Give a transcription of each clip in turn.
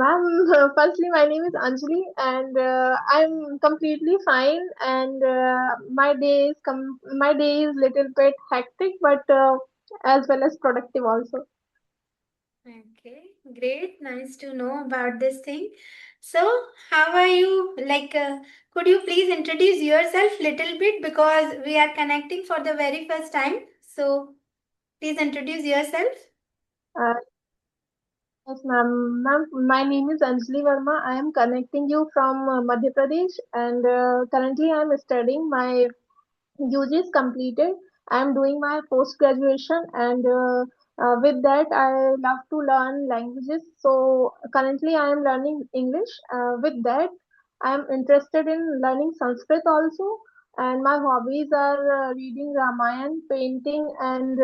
Ma'am, firstly, my name is Anjali, and I'm completely fine. And my day is little bit hectic, but as well as productive also. Okay, great. Nice to know about this thing. So, how are you? Could you please introduce yourself little bit because we are connecting for the very first time. So, please introduce yourself. Uh, yes, ma'am. Ma'am, my name is Anjali Verma. I am connecting you from Madhya Pradesh, and currently I am studying. My UG is completed. I am doing my post graduation, and with that, I love to learn languages. So currently, I am learning English. With that, I am interested in learning Sanskrit also. And my hobbies are reading Ramayana, painting, and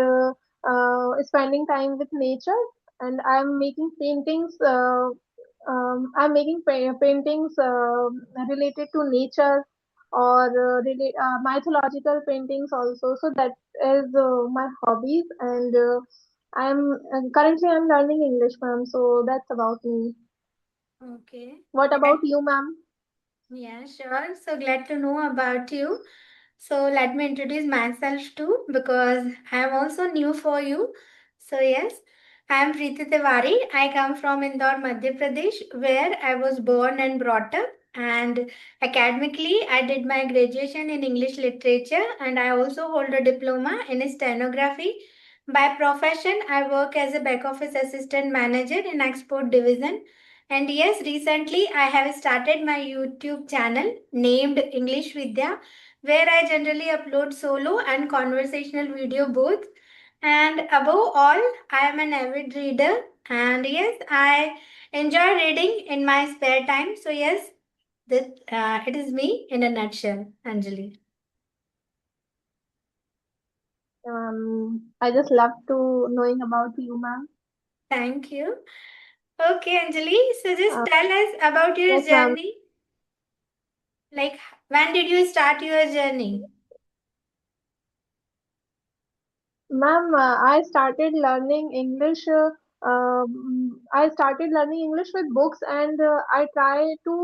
spending time with nature. And I am making paintings. I'm making paintings related to nature or mythological paintings also. So that is my hobbies, and I'm learning English, ma'am. So that's about me. Okay. What about Glad. you, ma'am? Yeah, sure. So glad to know about you. So let me introduce myself too because I am also new for you. So yes, I am Preeti Tiwari. I come from Indore, Madhya Pradesh, where I was born and brought up. And academically, I did my graduation in English literature and I also hold a diploma in stenography. By profession, I work as a back office assistant manager in export division. And yes, recently I have started my YouTube channel named English Vidya where I generally upload solo and conversational video both. And above all, I am an avid reader, and yes, I enjoy reading in my spare time. So yes, it is me in a nutshell, Anjali. I just love to knowing about you, ma'am. Thank you. Okay, Anjali. So just Uh, tell us about your yes, ma'am. journey. Like, when did you start your journey? Ma'am, I started learning English with books, and I try to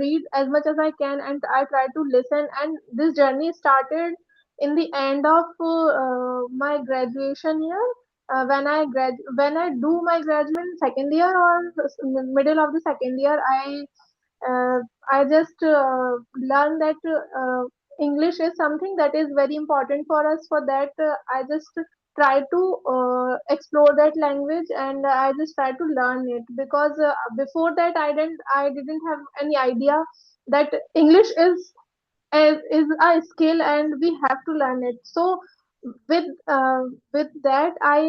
read as much as I can, and I try to listen. And this journey started in the end of my graduation year. When I do my graduation second year or middle of the second year, uh, I just learned that English is something that is very important for us. For that, I just try to explore that language, and I just try to learn it, because before that I didn't have any idea that English is a skill and we have to learn it. So with uh, with that, I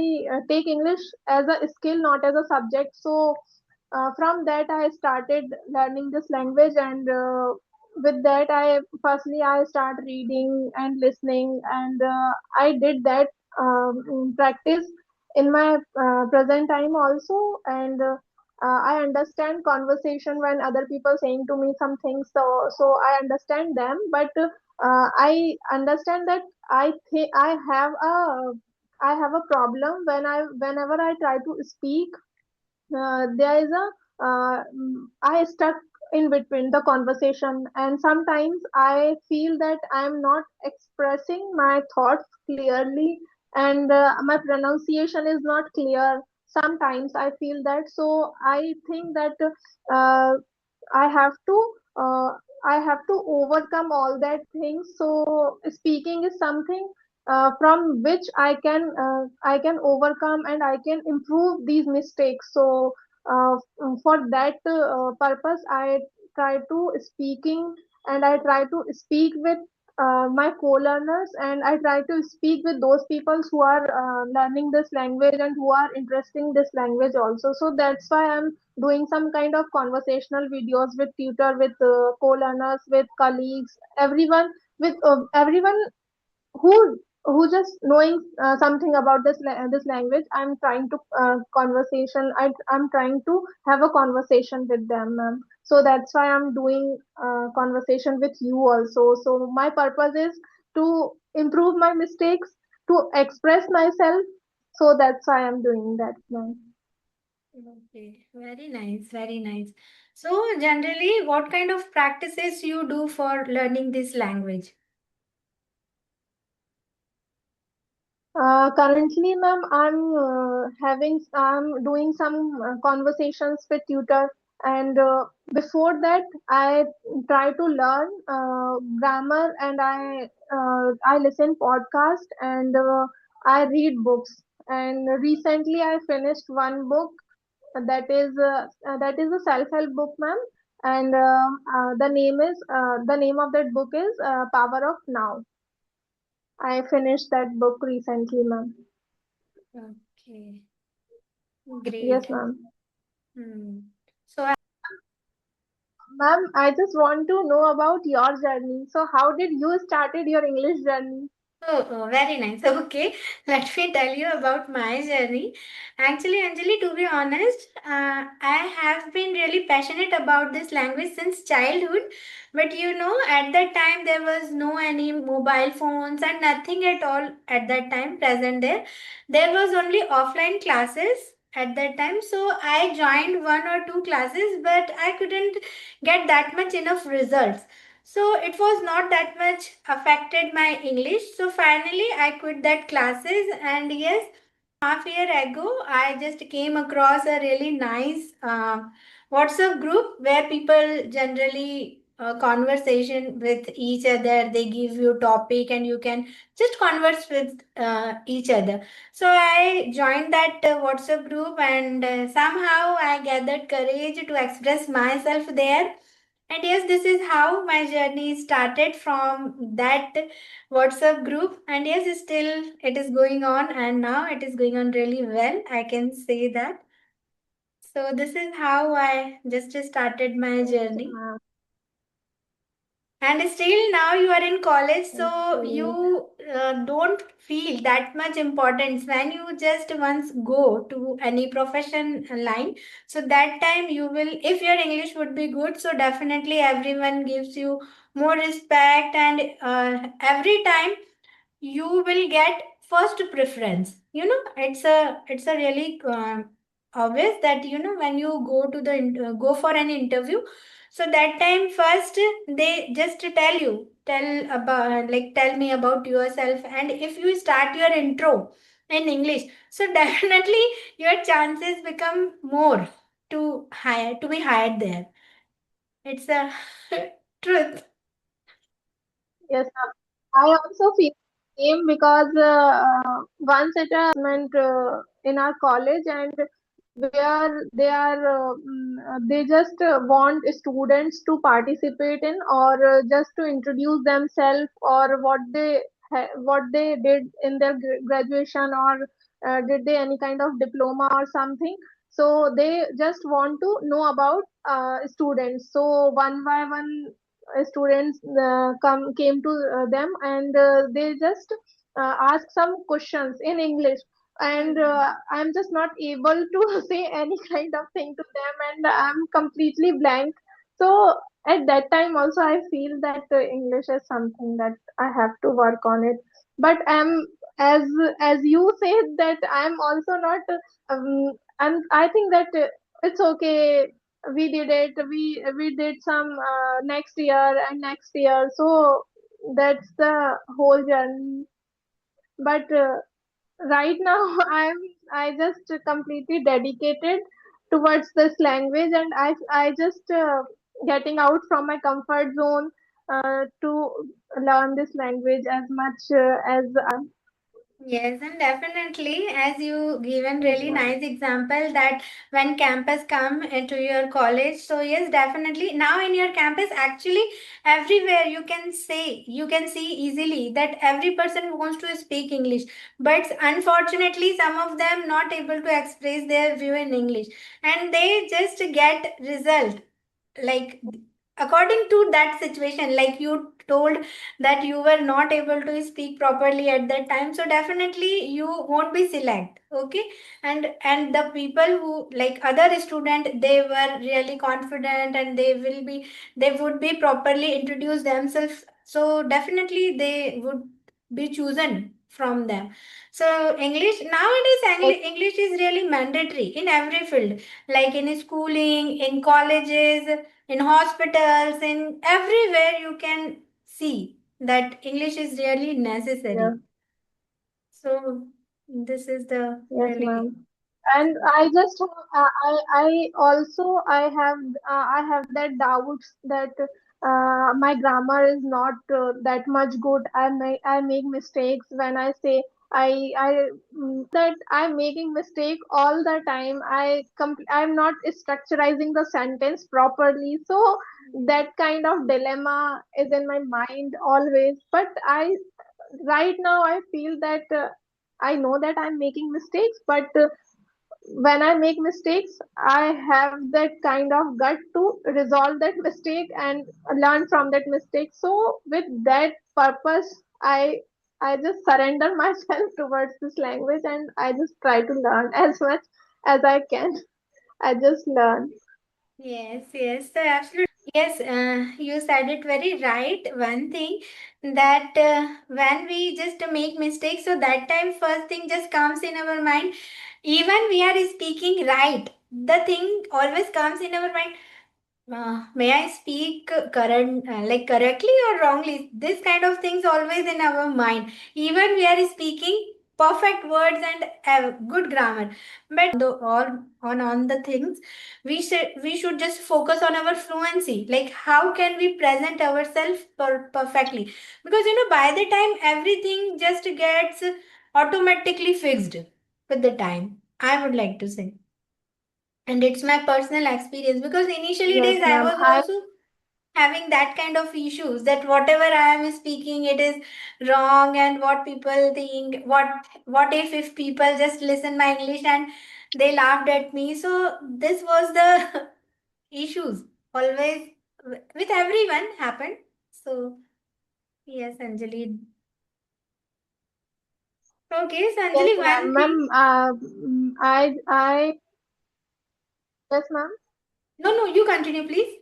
take English as a skill, not as a subject. So from that I started learning this language, and with that I start reading and listening, and I did that practice in my present time also. And I understand conversation when other people saying to me some things, so I understand them. But I understand that I have a problem whenever I try to speak. There is a I stuck in between the conversation, and sometimes I feel that I'm not expressing my thoughts clearly, and my pronunciation is not clear. Sometimes I feel that, so I think that uh, I have to uh, I have to overcome all that things. So speaking is something from which I can overcome, and I can improve these mistakes. So for that purpose, I try to speaking, and I try to speak with my co-learners, and I try to speak with those people who are learning this language and who are interesting this language also. So that's why I'm doing some kind of conversational videos with tutor, with co-learners, with colleagues, everyone who just knowing something about this language. I'm trying to I'm trying to have a conversation with them, ma'am. So that's why I'm doing conversation with you also. So my purpose is to improve my mistakes, to express myself. So that's why I'm doing that, ma'am. Okay, very nice, very nice. So, generally, what kind of practices you do for learning this language? Currently, ma'am, I'm doing some conversations with tutor, and before that, I try to learn grammar, and I listen podcast, and I read books. And recently, I finished one book that is a self-help book, ma'am, and the name of that book is Power of Now. I finished that book recently, ma'am. Okay, Yes, great. ma'am. Hmm. So, Ma'am, I just want to know about your journey. So, how did you started your English journey? Very nice. Okay, let me tell you about my journey. Actually, Anjali, to be honest, I have been really passionate about this language since childhood. But at that time there was no any mobile phones and nothing at all at that time present there. There was only offline classes at that time. So I joined one or two classes, but I couldn't get that much enough results, so it was not that much affected my English. So finally I quit that classes, and yes, half year ago I just came across a really nice WhatsApp group where people generally conversation with each other. They give you topic and you can just converse with each other. So I joined that WhatsApp group, and somehow I gathered courage to express myself there. And yes, this is how my journey started from that WhatsApp group. And yes, still it is going on, and now it is going on really well. I can say that. So this is how I just started my Okay, journey. ma'am. And still now you are in college, so Okay. you don't feel that much importance when you just once go to any profession line. So that time you will, if your English would be good, so definitely everyone gives you more respect, and every time you will get first preference. It's a really obvious that when you go to the go for an interview, so that time first they just tell me about yourself, and if you start your intro in English, so definitely your chances become more to be hired there. It's a truth. Yes, ma'am. I also feel the same because once at a assessment in our college, and where they just want students to participate in, or just to introduce themselves, or what they did in their graduation, or did they any kind of diploma or something. So they just want to know about students. So one by one students come came to them, and they just ask some questions in English, and Hmm. I'm just not able to say any kind of thing to them, and I'm completely blank. So at that time also I feel that English is something that I have to work on it. But as as you said that I'm also not um, and I think that it's okay. We did it. We did some next year and next year. So that's the whole journey. But right now I just completely dedicated towards this language, and I just getting out from my comfort zone to learn this language as much as Yes, and definitely, as you given yes, really ma'am. nice example that when campus come into your college, so yes, definitely now in your campus, actually everywhere you can see easily that every person wants to speak English, but unfortunately some of them not able to express their view in English, and they just get result like according to that situation, like you told that you were not able to speak properly at that time, so definitely you won't be select. Okay, and the people who like other student, they were really confident and they would be properly introduce themselves, so definitely they would be chosen from them. So English nowadays, Yes, English is really mandatory in every field, like in schooling, in colleges, in hospitals, in everywhere you can see that English is really yeah, necessary. So this is the yes, really. ma'am. And I just I also I have that doubts that my grammar is not that much good. I make mistakes when I say I that I'm making mistake all the time. I'm not structurizing the sentence properly. So that kind of dilemma is in my mind always. But I right now I feel that I know that I'm making mistakes, but when I make mistakes, I have that kind of gut to resolve that mistake and learn from that mistake. So with that purpose, I just surrender myself towards this language and I just try to learn as much as I can. I just learn. Yes, yes, so absolutely. Yes, you said it very right. One thing that when we just make mistakes, so that time first thing just comes in our mind. Even we are speaking right, the thing always comes in our mind. May I speak like correctly or wrongly? This kind of things always in our mind. Even we are speaking perfect words and good grammar, but on the things we should just focus on our fluency. Like how can we present ourselves perfectly? Because by the time everything just gets automatically fixed with the time. I would like to say, and it's my personal experience, because initially Yes, days I ma'am. was also having that kind of issues, that whatever I am speaking it is wrong, and what people think, what if people just listen my English and they laughed at me. So this was the issues always with everyone happened. So yes, Anjali. Okay, so Yes, Anjali, one ma'am. thing. Ma'am, yes, ma'am. No, no, you continue please.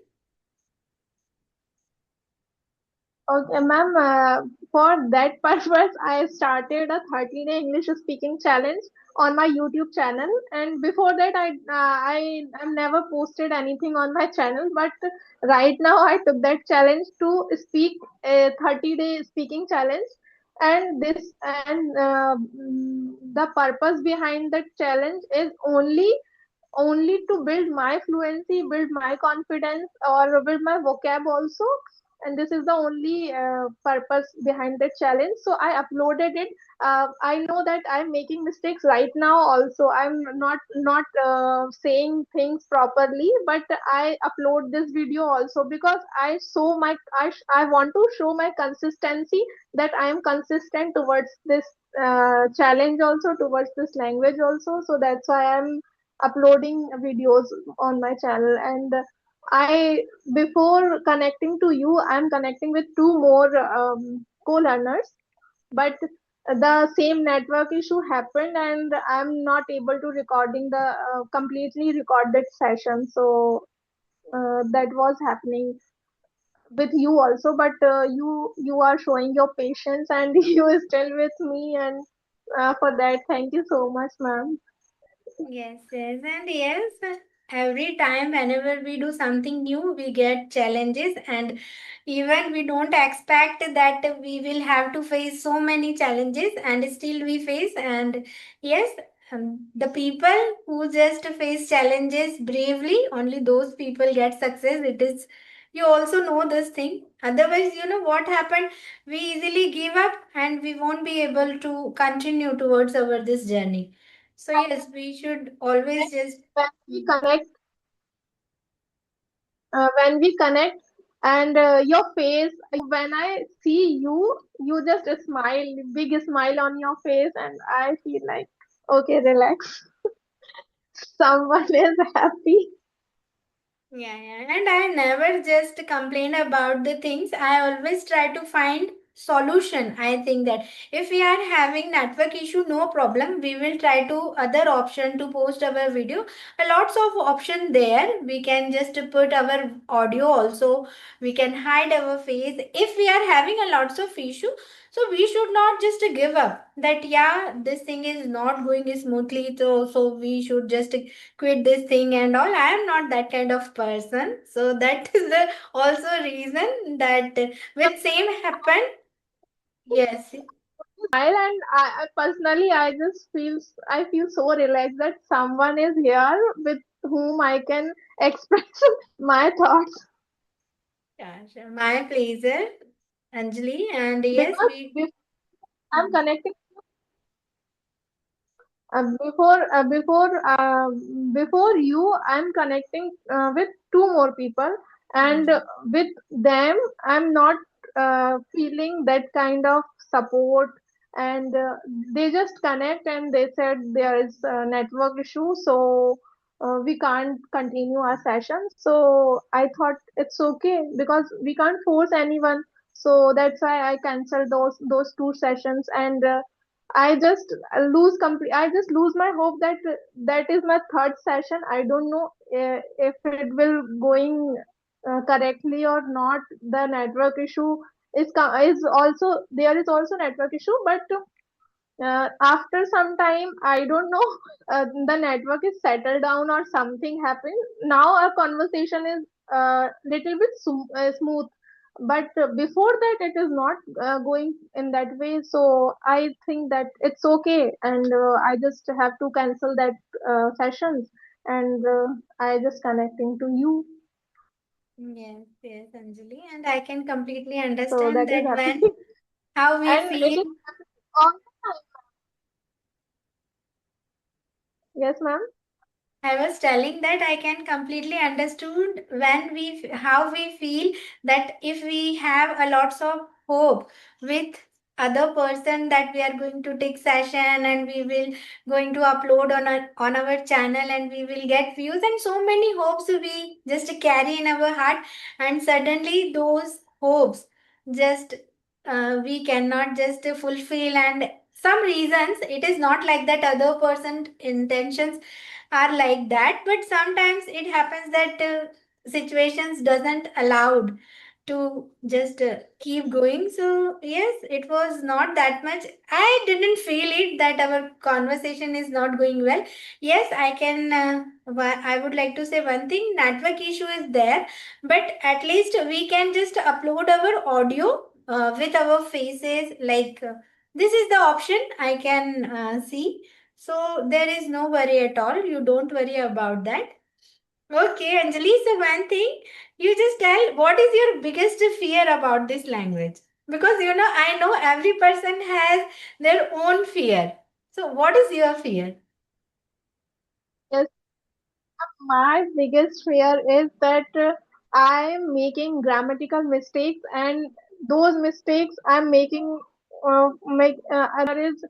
Okay, ma'am. For that purpose, I started a 30-day English speaking challenge on my YouTube channel. And before that, I have never posted anything on my channel. But right now, I took that challenge to speak a 30-day speaking challenge. And the purpose behind that challenge is only to build my fluency, build my confidence, or build my vocab also. And this is the only purpose behind the challenge. So I uploaded it. I know that I'm making mistakes right now. Also, I'm not saying things properly, but I upload this video also because I want to show my consistency, that I am consistent towards this challenge also, towards this language also. So that's why I'm uploading videos on my channel. And I before connecting to you, I'm connecting with two more co-learners, but the same network issue happened and I'm not able to recording the completely recorded session. So that was happening with you also, but you are showing your patience and you are still with me, and for that thank you so much, ma'am. Yes, yes, and yes, every time whenever we do something new, we get challenges, and even we don't expect that we will have to face so many challenges, and still we face. And yes, the people who just face challenges bravely, only those people get success. It is, you also know this thing. Otherwise, you know what happened? We easily give up, and we won't be able to continue towards our this journey. So yes, we should always just. When we connect, when we connect, and your face, when I see you, you just smile, big smile on your face, and I feel like, okay, relax, someone is happy. Yeah, yeah. And I never just complain about the things. I always try to find solution. I think that if we are having network issue, no problem. We will try to other option to post our video. A lots of option there. We can just put our audio also. We can hide our face. If we are having a lots of issue, So we should not just give up that, yeah, this thing is not going smoothly, so we should just quit this thing and all. I am not that kind of person. So that is the also reason that when same happened, yes. Smile, and I personally, I feel so relaxed that someone is here with whom I can express my thoughts. Yeah, sure. My pleasure, Anjali. And yes, Because we. I'm connecting before you, I'm connecting with two more people, and Mhm. with them, I'm not feeling that kind of support. And they just connect, and they said there is a network issue, so we can't continue our session. So I thought it's okay because we can't force anyone. So that's why I canceled those two sessions, and I just lose my hope that that is my third session. I don't know if it will going correctly or not. The network issue is also there is also network issue, but after some time, I don't know, the network is settled down or something happened. Now our conversation is little bit smooth, but before that it is not going in that way. So I think that it's okay, and I just have to cancel that sessions, and I just connecting to you. Yes, yes, Anjali. And I can completely So understand that is that happening, when how we and it feel. is happening all the time. Yes, ma'am. I was telling that I can completely understood when how we feel that if we have a lots of hope with other person that we are going to take session and we will going to upload on our channel and we will get views and so many hopes we just carry in our heart, and suddenly those hopes just we cannot just fulfill, and some reasons it is not like that other person intentions are like that, but sometimes it happens that situations doesn't allowed to just keep going. So yes, it was not that much, I didn't feel it that our conversation is not going well. Yes, I can I would like to say one thing, network issue is there, but at least we can just upload our audio with our faces, like this is the option I can see. So there is no worry at all. You don't worry about that. Okay, Anjali. So one thing, you just tell what is your biggest fear about this language? Because I know every person has their own fear. So what is your fear? Yes. My biggest fear is that I'm making grammatical mistakes, and those mistakes I'm making is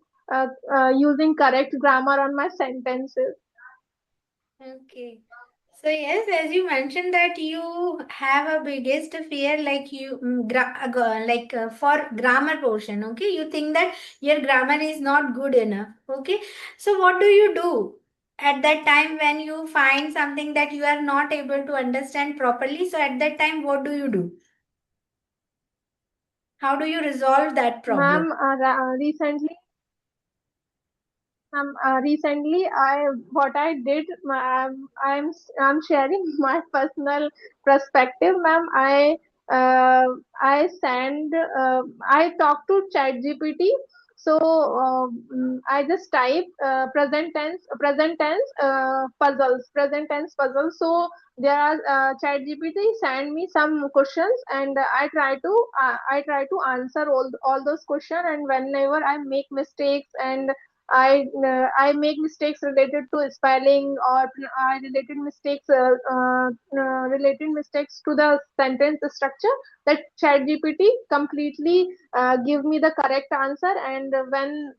using correct grammar on my sentences. Okay. So yes, as you mentioned that you have a biggest fear, like for grammar portion. Okay, you think that your grammar is not good enough. Okay, so what do you do at that time when you find something that you are not able to understand properly? So at that time, what do you do? How do you resolve that problem? Ma'am, recently, I what I did, I'm sharing my personal perspective, ma'am. Uh, I send I talk to ChatGPT. So I just type present tense puzzles. So there are ChatGPT send me some questions, and I try to answer all those questions. And whenever I make mistakes, and I make mistakes related to spelling, or I related mistakes to the sentence structure. That ChatGPT completely give me the correct answer, and when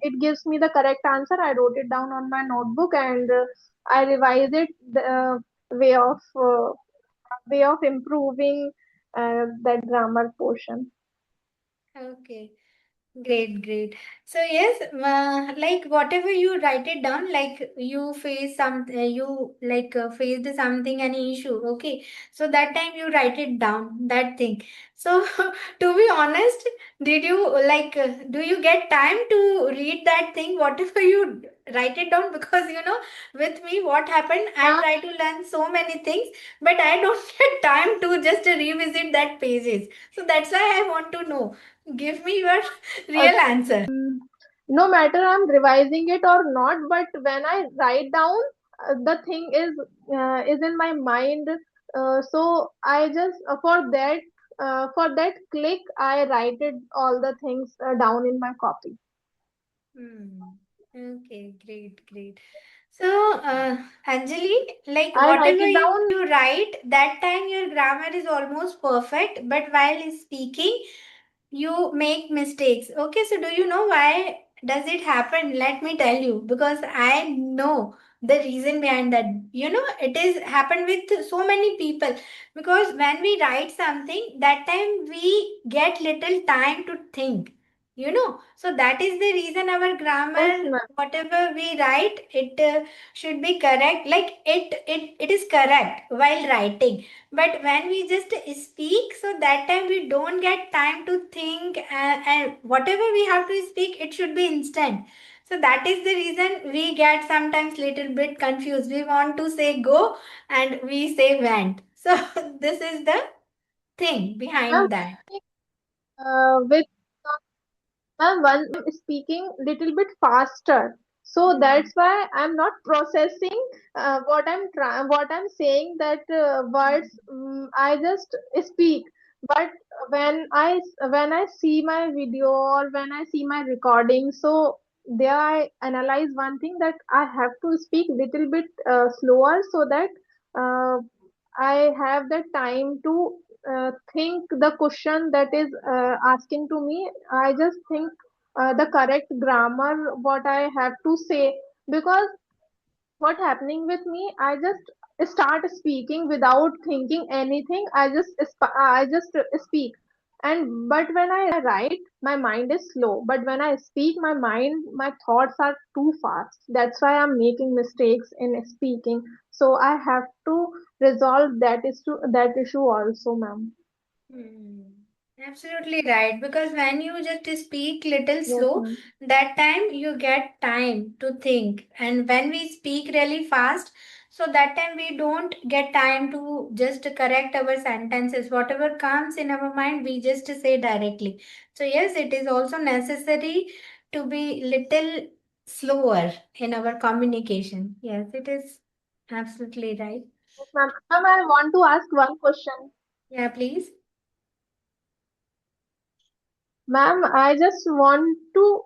it gives me the correct answer, I wrote it down on my notebook, and I revise it the way of uh, way of improving that grammar portion. Okay. Great, great. So yes, like whatever you write it down, like you face some, you like faced something, any issue. Okay, so that time you write it down, that thing. So to be honest, did you like, do you get time to read that thing, whatever you write it down? Because with me, what happened? I Ma'am, try to learn so many things, but I don't get time to just revisit that pages. So that's why I want to know. Give me your real answer. no matter I'm revising it or not, but when I write down, the thing is in my mind. So I just for that click, I write it all the things down in my copy. Hmm. Okay, great, great. So, Anjali, like I write whatever it down. you write, that time your grammar is almost perfect, but while speaking, you make mistakes. Okay, so do you know why does it happen? Let me tell you, because I know the reason behind that. It is happened with so many people, because when we write something, that time we get little time to think. So that is the reason our Yes, grammar, ma'am. whatever we write, it should be correct. Like it is correct while writing, but when we just speak, so that time we don't get time to think, and whatever we have to speak, it should be instant. So that is the reason we get sometimes little bit confused. We want to say go and we say went. So this is the thing Ma'am, behind that. with one speaking little bit faster, so Hmm. that's why I'm not processing what I'm saying, that words I just speak. But when I see my video or when I see my recording, so there I analyze one thing, that I have to speak little bit slower, so that uh, I have the time to think the question that is asking to me. I just think the correct grammar, what I have to say, because what happening with me, I just start speaking without thinking anything. I just speak, and but when I write, my mind is slow. But when I speak, my thoughts are too fast. That's why I'm making mistakes in speaking. So I have to resolve that issue also, ma'am. Hmm. Absolutely right. Because when you just speak little Yes, slow, ma'am. that time you get time to think. And when we speak really fast, so that time we don't get time to just correct our sentences. Whatever comes in our mind, we just say directly. So yes, it is also necessary to be little slower in our communication. Yes, it is absolutely right. Yes, ma'am. Ma'am, I want to ask one question. Yeah, please. Ma'am, I just want to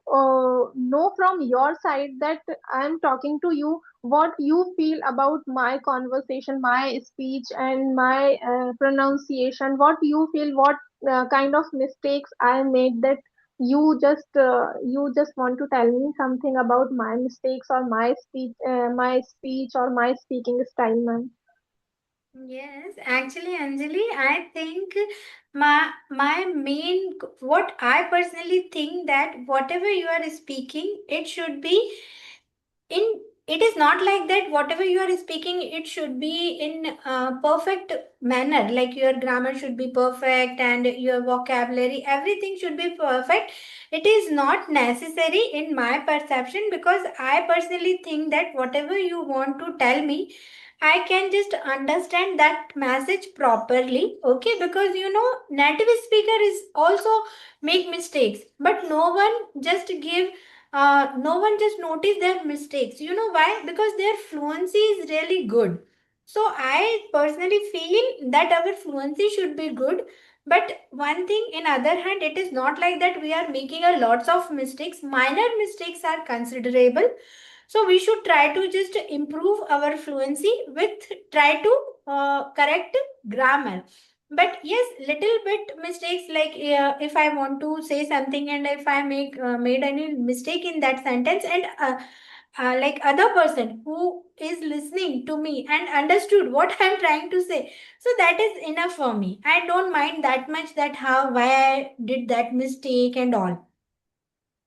know from your side, that I am talking to you, what you feel about my conversation, my speech, and my pronunciation. What you feel, what kind of mistakes I made, that you just want to tell me something about my mistakes or my speech or my speaking style, ma'am. Yes, actually, Anjali, I think my main, what I personally think, that whatever you are speaking, it should be in, it is not like that whatever you are speaking, it should be in perfect manner, like your grammar should be perfect and your vocabulary, everything should be perfect. It is not necessary in my perception, because I personally think that whatever you want to tell me, I can just understand that message properly. Okay, because native speaker is also make mistakes, but no one just notice their mistakes. You know why? Because their fluency is really good. So I personally feel that our fluency should be good. But one thing, in other hand, it is not like that we are making a lots of mistakes. Minor mistakes are considerable. So we should try to just improve our fluency with, try to correct grammar. But yes, little bit mistakes, like if I want to say something and if I make made any mistake in that sentence, and like other person who is listening to me and understood what I'm trying to say, so that is enough for me. I don't mind that much, that how, why I did that mistake and all.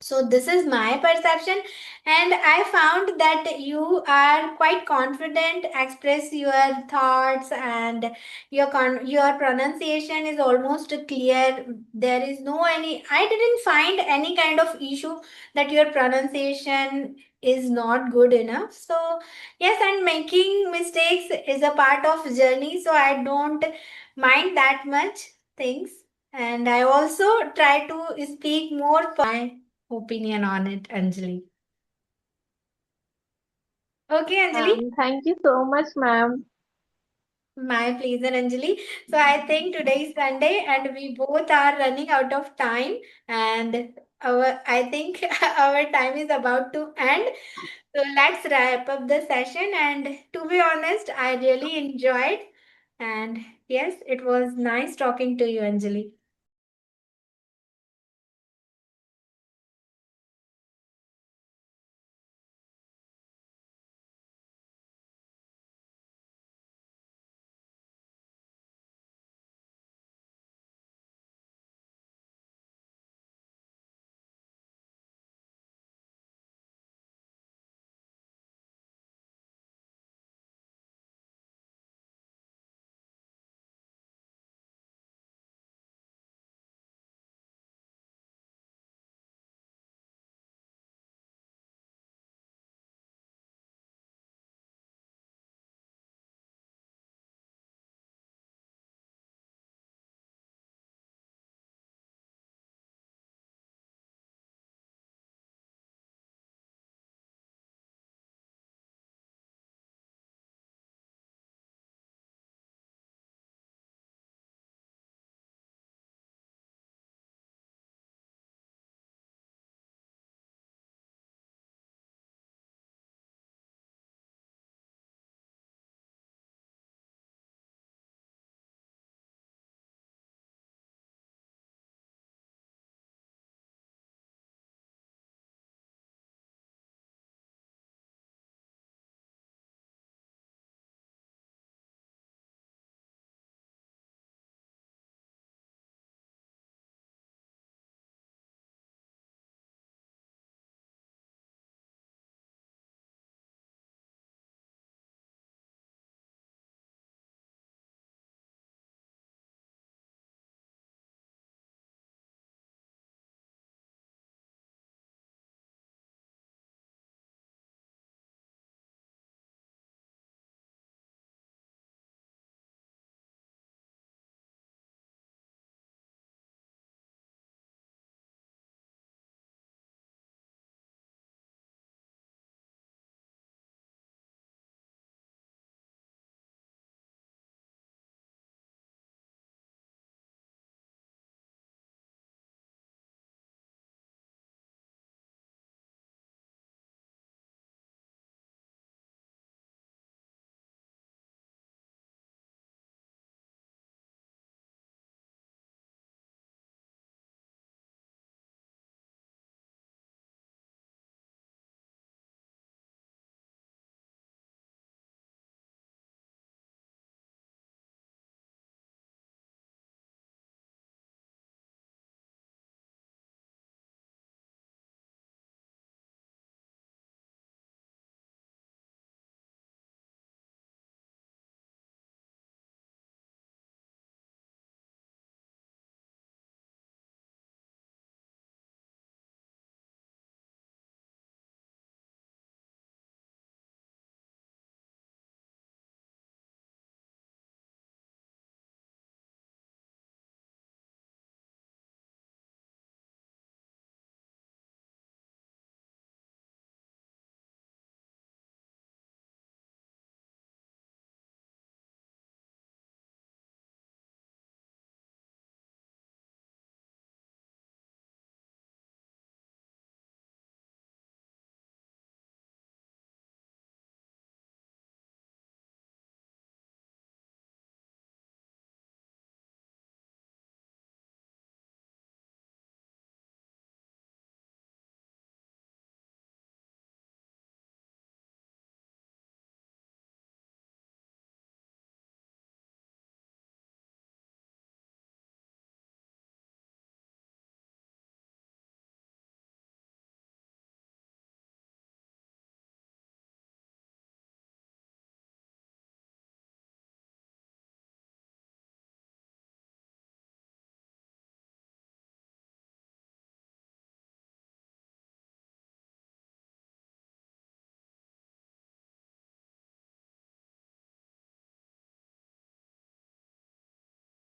So this is my perception, and I found that you are quite confident, express your thoughts, and your pronunciation is almost clear. There is no any. I didn't find any kind of issue that your pronunciation is not good enough. So yes, and making mistakes is a part of journey. So I don't mind that much things, and I also try to speak more my opinion on it, Anjali. Okay, Anjali? Thank you so much, ma'am. My pleasure, Anjali. So I think today is Sunday and we both are running out of time, and our I think our time is about to end. So let's wrap up the session. And to be honest, I really enjoyed. And yes, it was nice talking to you, Anjali.